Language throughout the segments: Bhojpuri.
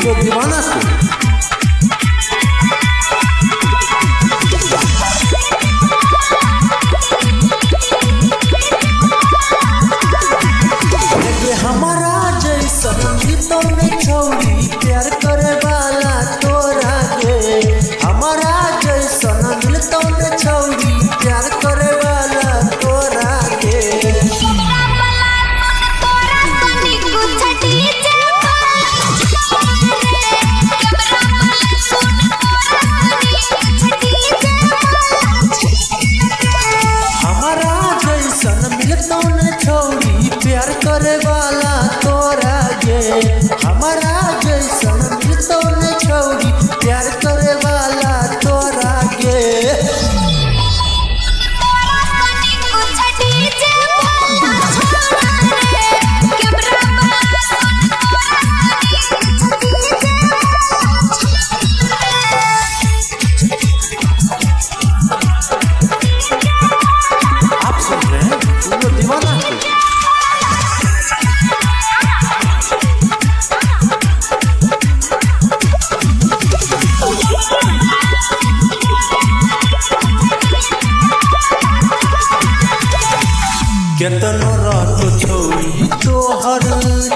तुम दीवाना को हमारा जैसा तो में छौरी प्यार करे वाला तोरा गे हमारा जैसा तो में छौरी प्यार करे वाला तोरा गे हमारा जैसा मिलता न छौरी प्यार करे वाला तोरा गे हमारा जैसा मिलता न छौरी प्यार करे वाला तोरा गे आप सुन रहे हैं तुम दीवाना को केतनो रात छौरी तोहर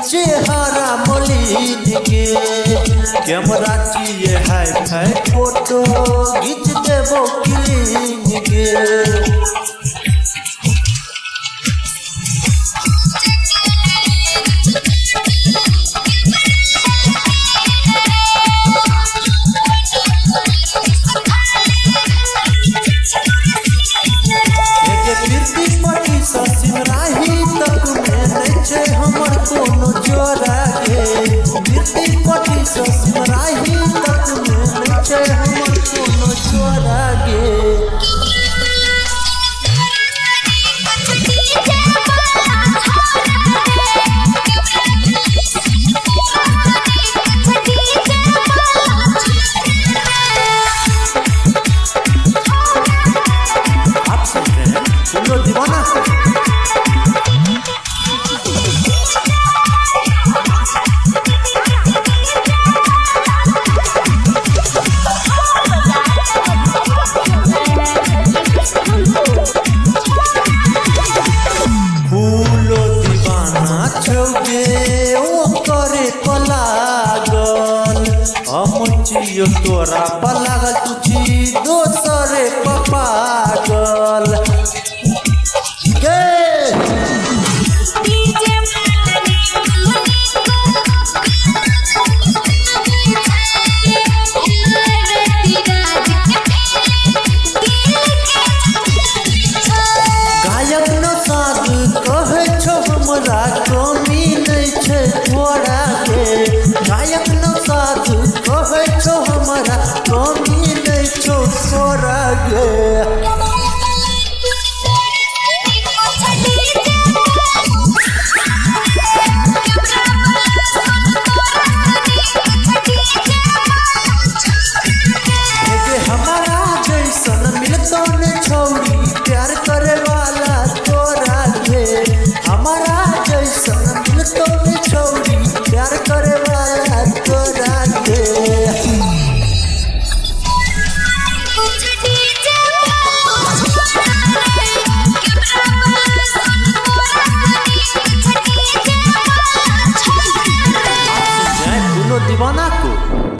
चेहरा मलिन गे कैमरा किए हाय फाय फोटो खींच देबो क्लीन गे सिमराही तक में नहीं छे हमर कोनो जोरा गे मिट्टी पटी से सिमराही तक में नहीं छे हमर कोनो जोरा गे आप सुन रहे हैं तुम दीवाना छौगे ओ करे पलागल हम चियो तोरा पलागल तुझी दोसरे पागल गे गायक न साध कहे छो हमरा कमी नहीं छे तोरा गे गायक न साध कहे छो हमरा कमी नहीं छो तोरा गे हमारा जैसन मिलता न छौरी प्यार करे वाला तोरा गे हमारा जैसन मिलता न छौरी प्यार करे वाला तोरा गे दीवाना को